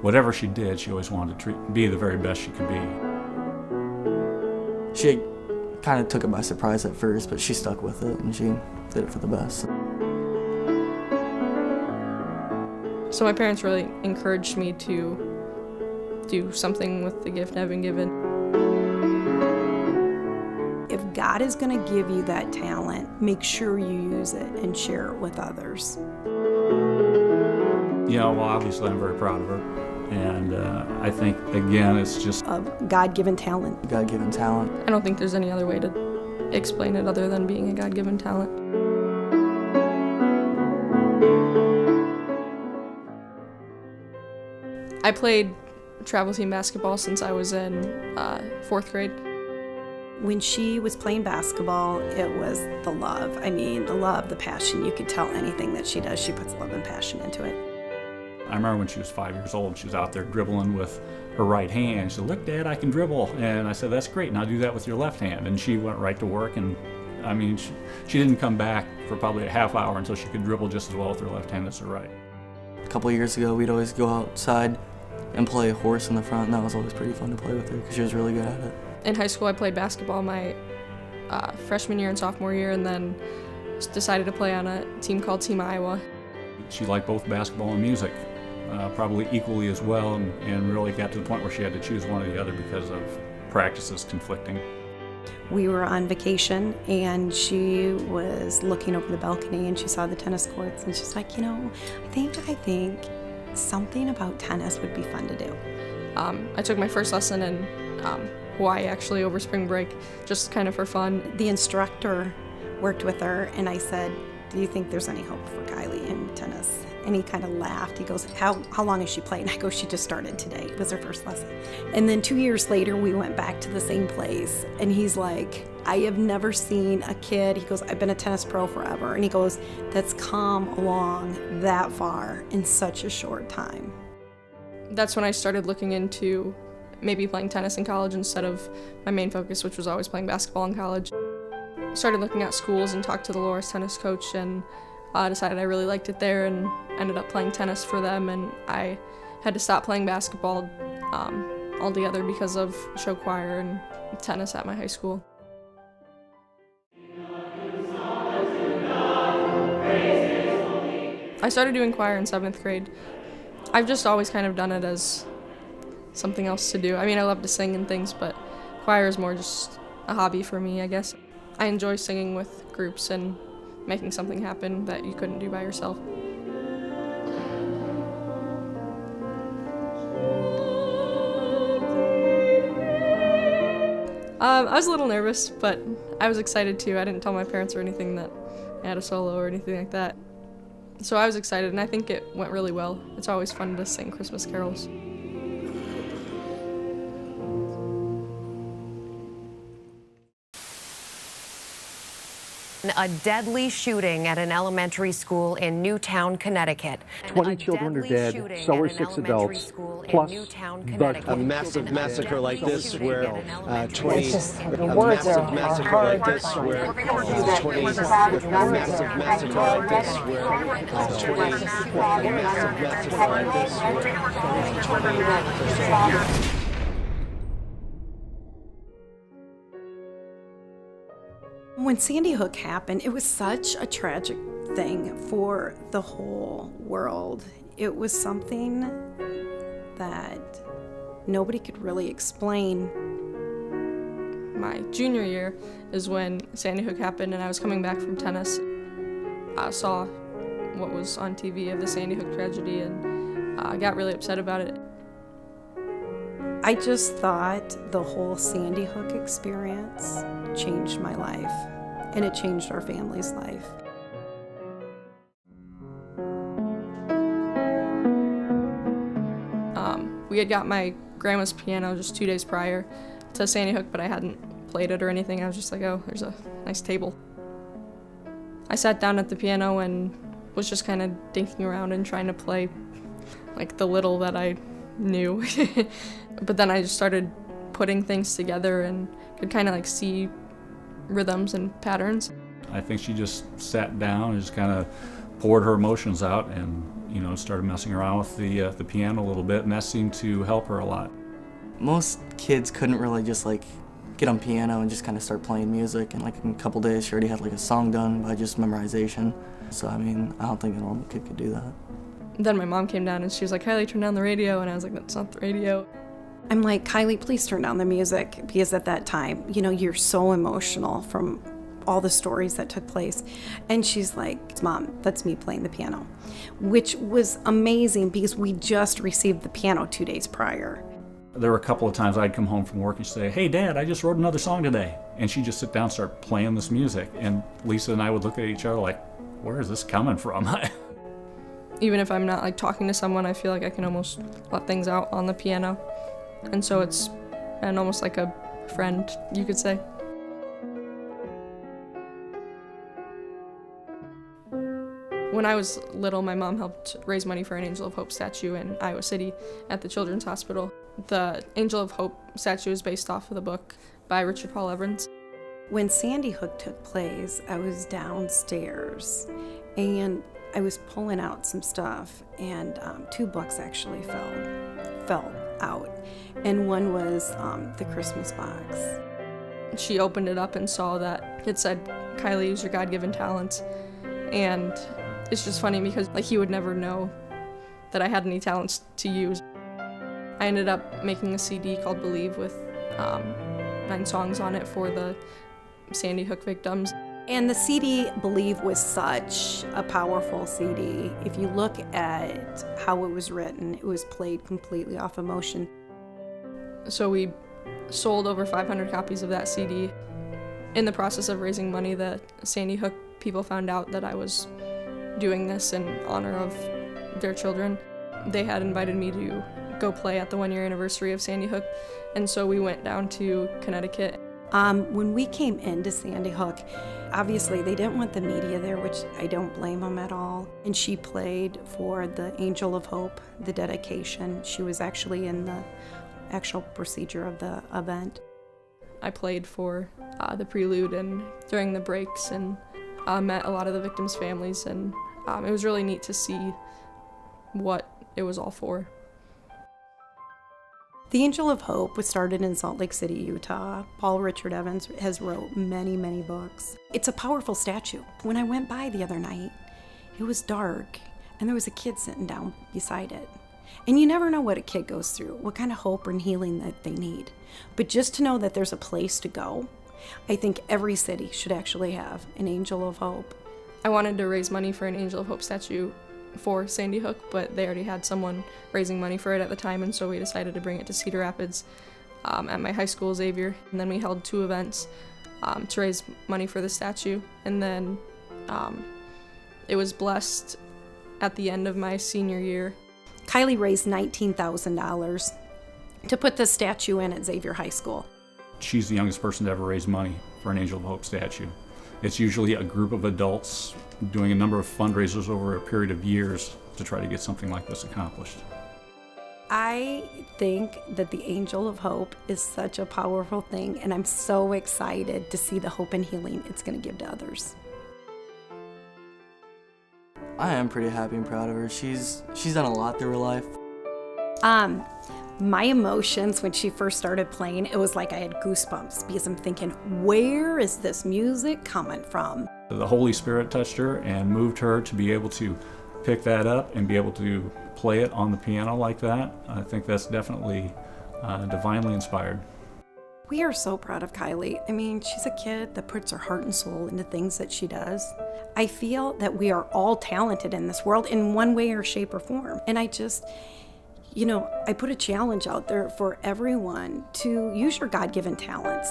whatever she did, she always wanted to be the very best she could be. She kind of took it by surprise at first, but she stuck with it and she did it for the best. So my parents really encouraged me to do something with the gift I've been given. If God is going to give you that talent, make sure you use it and share it with others. You know, well, obviously I'm very proud of her. And I think, again, it's just Of God-given talent. God-given talent. I don't think there's any other way to explain it other than being a God-given talent. I played travel team basketball since I was in 4th grade. When she was playing basketball, it was the love. I mean, the love, the passion. You could tell anything that she does, she puts love and passion into it. I remember when she was 5 years old, she was out there dribbling with her right hand. She said, "Look, Dad, I can dribble." And I said, "That's great, now do that with your left hand." And she went right to work, and I mean, she didn't come back for probably a half hour until she could dribble just as well with her left hand as her right. A couple years ago, we'd always go outside and play horse in the front, and that was always pretty fun to play with her because she was really good at it. In high school, I played basketball my freshman year and sophomore year, and then decided to play on a team called Team Iowa. She liked both basketball and music, probably equally as well, and really got to the point where she had to choose one or the other because of practices conflicting. We were on vacation, and she was looking over the balcony, and she saw the tennis courts, and she's like, you know, I think something about tennis would be fun to do. I took my first lesson in Hawaii, actually, over spring break, just kind of for fun. The instructor worked with her, and I said, "Do you think there's any hope for Kylie in tennis?" And he kind of laughed. He goes, how long has she played? And I go, "She just started today. It was her first lesson." And then 2 years later, we went back to the same place, and he's like, "I have never seen a kid," he goes, "I've been a tennis pro forever," and he goes, "that's come along that far in such a short time." That's when I started looking into maybe playing tennis in college instead of my main focus, which was always playing basketball in college. Started looking at schools and talked to the Loras tennis coach, and decided I really liked it there, and ended up playing tennis for them. And I had to stop playing basketball altogether because of show choir and tennis at my high school. I started doing choir in 7th grade. I've just always kind of done it as something else to do. I mean, I love to sing and things, but choir is more just a hobby for me, I guess. I enjoy singing with groups and making something happen that you couldn't do by yourself. I was a little nervous, but I was excited too. I didn't tell my parents or anything that I had a solo or anything like that. So I was excited, and I think it went really well. It's always fun to sing Christmas carols. A deadly shooting at an elementary school in Newtown, Connecticut. 20 children are dead, so are 6 adults, plus a massive massacre like this where 20 the words are hard. When Sandy Hook happened, it was such a tragic thing for the whole world. It was something that nobody could really explain. My junior year is when Sandy Hook happened, and I was coming back from tennis. I saw what was on TV of the Sandy Hook tragedy, and I got really upset about it. I just thought the whole Sandy Hook experience changed my life, and it changed our family's life. We had got my grandma's piano just 2 days prior to Sandy Hook, but I hadn't played it or anything. I was just like, oh, there's a nice table. I sat down at the piano and was just kind of dinking around and trying to play like the little that I knew. But then I just started putting things together and could kind of like see rhythms and patterns. I think she just sat down and just kind of poured her emotions out, and started messing around with the piano a little bit, and that seemed to help her a lot. Most kids couldn't really just like get on piano and just kind of start playing music, and like in a couple days she already had like a song done by just memorization. So I mean, I don't think a normal kid could do that. Then my mom came down and she was like, Kylie, turn down the radio. And I was like, that's not the radio. I'm like, Kylie, please turn down the music, because at that time, you're so emotional from all the stories that took place. And she's like, Mom, that's me playing the piano, which was amazing because we just received the piano 2 days prior. There were a couple of times I'd come home from work and she'd say, hey, Dad, I just wrote another song today. And she'd just sit down and start playing this music. And Lisa and I would look at each other like, where is this coming from? Even if I'm not like talking to someone, I feel like I can almost let things out on the piano. And so it's been almost like a friend, you could say. When I was little, my mom helped raise money for an Angel of Hope statue in Iowa City at the Children's Hospital. The Angel of Hope statue is based off of the book by Richard Paul Evans. When Sandy Hook took place, I was downstairs and I was pulling out some stuff, and 2 books actually fell out. And one was the Christmas box. She opened it up and saw that it said, Kylie, use your God-given talents. And it's just funny because he would never know that I had any talents to use. I ended up making a CD called Believe with 9 songs on it for the Sandy Hook victims. And the CD, Believe, was such a powerful CD. If you look at how it was written, it was played completely off emotion. So we sold over 500 copies of that CD. In the process of raising money, the Sandy Hook people found out that I was doing this in honor of their children. They had invited me to go play at the 1-year anniversary of Sandy Hook, and so we went down to Connecticut. When we came into Sandy Hook, obviously they didn't want the media there, which I don't blame them at all. And she played for the Angel of Hope, the dedication. She was actually in the actual procedure of the event. I played for the prelude and during the breaks, and met a lot of the victims' families, and it was really neat to see what it was all for. The Angel of Hope was started in Salt Lake City, Utah. Paul Richard Evans has wrote many, many books. It's a powerful statue. When I went by the other night, it was dark, and there was a kid sitting down beside it. And you never know what a kid goes through, what kind of hope and healing that they need. But just to know that there's a place to go, I think every city should actually have an Angel of Hope. I wanted to raise money for an Angel of Hope statue for Sandy Hook, but they already had someone raising money for it at the time, and so we decided to bring it to Cedar Rapids at my high school, Xavier. And then we held 2 events to raise money for the statue, and then it was blessed at the end of my senior year. Kylie raised $19,000 to put the statue in at Xavier High School. She's the youngest person to ever raise money for an Angel of Hope statue. It's usually a group of adults doing a number of fundraisers over a period of years to try to get something like this accomplished. I think that the Angel of Hope is such a powerful thing, and I'm so excited to see the hope and healing it's going to give to others. I am pretty happy and proud of her. She's done a lot through her life. My emotions when she first started playing, it was like I had goosebumps because I'm thinking, where is this music coming from? The Holy Spirit touched her and moved her to be able to pick that up and be able to play it on the piano like that. I think that's definitely divinely inspired. We are so proud of Kylie. I mean, she's a kid that puts her heart and soul into things that she does. I feel that we are all talented in this world in one way or shape or form. And I just, I put a challenge out there for everyone to use your God-given talents.